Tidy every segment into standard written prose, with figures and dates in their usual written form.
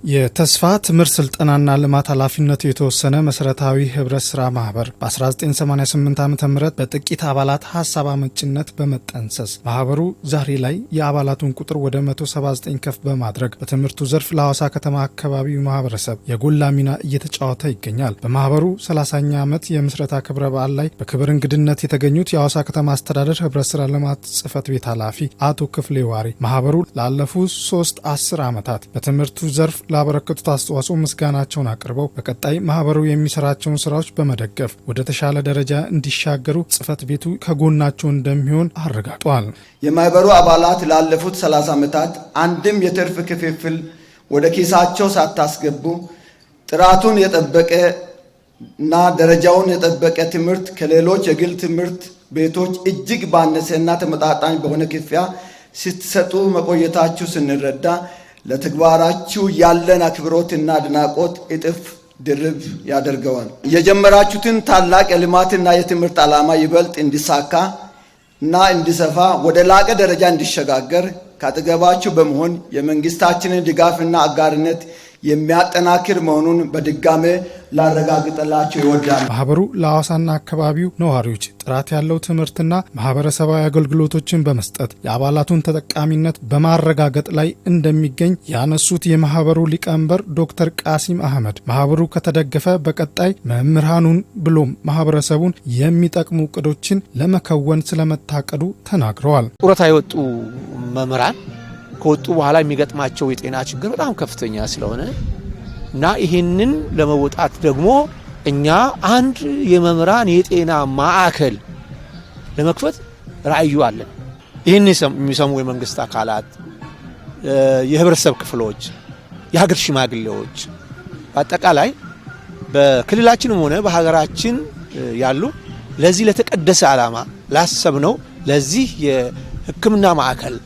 የተስፋ ትምህርት ስልጠናና ልማት ኃላፊነቱ የተወሰነ መሰረታዊ ህብረት ስራ ማህበር በ1988 ዓ.ም በጥቂት አባላት ሀሳብ አመንጭነት በመጠንሰስ ማህበሩ ዛሬ ላይ የአባላቱን ቁጥር ወደ 179 ከፍ በማድረግ በትምህርቱ ዘርፍ ለሐዋሳ ከተማ አካባቢው ማህበረሰብ የጎላ ሚና እየተጫወተ ይገኛል። በማህበሩ 30ኛ ዓመት የምስረታ ክብረ በዓል ላይ በክብር እንግድነት የተገኙት የሐዋሳ ከተማ አስተዳደር ህብረት ስራ ልማት ጽህፈት ቤት ኃላፊ አቶ ክፍሌ ዋሪ ማህበሩ ላለፉት 10 ዓመታት በትምህርቱ ዘርፍ ላበረከቱት አስተዋጽኦ ምስጋናቸውን አቅርበው በቀጣይ ማህበሩ የሚሰራቸውን ስራዎች በመደገፍ ወደ ተሻለ ደረጃ እንዲሻገሩ ጽህፈት ቤቱ ከጎናቸው እንደሚሆን አረጋግጧል። የማህበሩ አባላት ላለፉት 30 ዓመታት አንድም የትርፍ ክፍፍል ወደ ኪሳቸው ሳታስገቡ ጥራቱን የጠበቀ እና ደረጃውን የጠበቀ ትምህርት ከሌሎች የግል ትምህርት ቤቶች እጅግ ባነሰና ተመጣጣኝ በሆነ ክፍያ ስትሰጡ መቆየታችሁ ስንረዳ ለተግባራችሁ ያለን አክብሮትና አድናቆት እጥፍ ድርብ ያደርገዋል። የጀመራችሁትን ታላቅ የልማትና የትምህርት ዓላማ ይበልጥ እንዲሳካ እና እንዲሰፋ ወደ ላቀ ደረጃ እንዲሸጋገር ካጠገባችሁ በመሆን የመንግስታችንን ድጋፍና አጋርነት የሚያጠናክር መሆኑን በድጋሜ ላረጋግጥላችሁ ይወዳል። ማህበሩ ለሐዋሳና አካባቢው ነዋሪዎች ጥራት ያለው ትምህርትና ማህበረሰባዊ አገልግሎቶችን በመስጠት የአባላቱን ተጠቃሚነት በማረጋገጥ ላይ እንደሚገኝ ያነሱት የማህበሩ ሊቀመንበር ዶክተር ቃሲም አህመድ ማህበሩ ከተደገፈ በቀጣይ መምህራኑን ብሎም ማህበረሰቡን የሚጠቅሙ እቅዶችን ለመከወን ስለመታቀዱ ተናግረዋል። ጡረታ የወጡ መምህራን ከወጡ በኋላ የሚገጥማቸው የጤና ችግር በጣም ከፍተኛ ስለሆነ እና ይሄንን ለመወጣት ደግሞ እኛ አንድ የመምህራን የጤና ማዕከል ለመክፈት ራዕዩ አለን። ይህን የሚሰሙ የመንግስት አካላት፣ የህብረተሰብ ክፍሎች፣ የሀገር ሽማግሌዎች በአጠቃላይ በክልላችንም ሆነ በሀገራችን ያሉ ለዚህ ለተቀደሰ ዓላማ ላሰብነው ለዚህ የሕክምና ማዕከል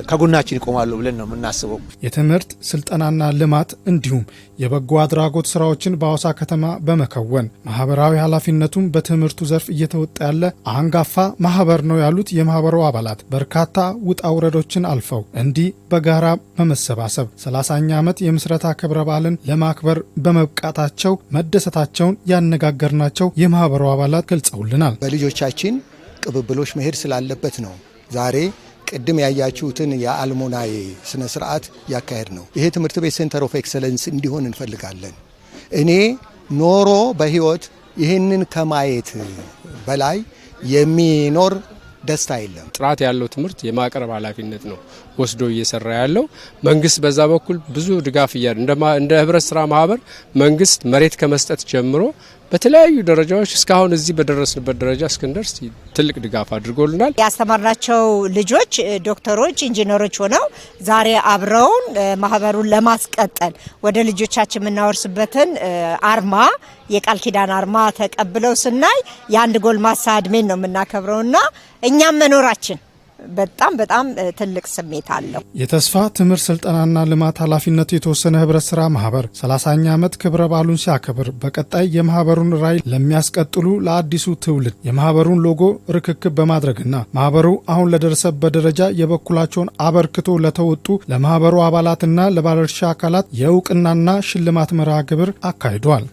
ከጎናችን ይቆማሉ ብለን ነው የምናስበው። የትምህርት ስልጠናና ልማት እንዲሁም የበጎ አድራጎት ስራዎችን በሐዋሳ ከተማ በመከወን ማህበራዊ ኃላፊነቱን በትምህርቱ ዘርፍ እየተወጣ ያለ አንጋፋ ማህበር ነው ያሉት የማህበሩ አባላት በርካታ ውጣ ውረዶችን አልፈው እንዲህ በጋራ በመሰባሰብ 30ኛ ዓመት የምስረታ ክብረ በዓልን ለማክበር በመብቃታቸው መደሰታቸውን ያነጋገርናቸው የማህበሩ አባላት ገልጸውልናል። በልጆቻችን ቅብብሎች መሄድ ስላለበት ነው ዛሬ ቅድም ያያችሁትን የአልሙናይ ስነ ስርዓት ያካሄድ ነው። ይሄ ትምህርት ቤት ሴንተር ኦፍ ኤክሰለንስ እንዲሆን እንፈልጋለን። እኔ ኖሮ በህይወት ይህንን ከማየት በላይ የሚኖር ደስታ የለም። ጥራት ያለው ትምህርት የማቅረብ ኃላፊነት ነው ወስዶ እየሰራ ያለው መንግስት። በዛ በኩል ብዙ ድጋፍ እንደ ህብረት ስራ ማህበር መንግስት መሬት ከመስጠት ጀምሮ በተለያዩ ደረጃዎች እስካሁን እዚህ በደረስንበት ደረጃ እስክንደርስ ትልቅ ድጋፍ አድርጎልናል። ያስተማርናቸው ልጆች ዶክተሮች፣ ኢንጂነሮች ሆነው ዛሬ አብረውን ማህበሩን ለማስቀጠል ወደ ልጆቻችን የምናወርስበትን አርማ የቃል ኪዳን አርማ ተቀብለው ስናይ የአንድ ጎልማሳ እድሜን ነው የምናከብረውና እኛም መኖራችን በጣም ትልቅ ስሜት አለው። የተስፋ ትምህርት ስልጠናና ልማት ኃላፊነቱ የተወሰነ ህብረት ስራ ማህበር 30ኛ ዓመት ክብረ በዓሉን ሲያከብር በቀጣይ የማህበሩን ራዕይ ለሚያስቀጥሉ ለአዲሱ ትውልድ የማህበሩን ሎጎ ርክክብ በማድረግና ማህበሩ አሁን ለደረሰበት ደረጃ የበኩላቸውን አበርክቶ ለተወጡ ለማህበሩ አባላትና ለባለድርሻ አካላት የእውቅናና ሽልማት መርሃ ግብር አካሂዷል።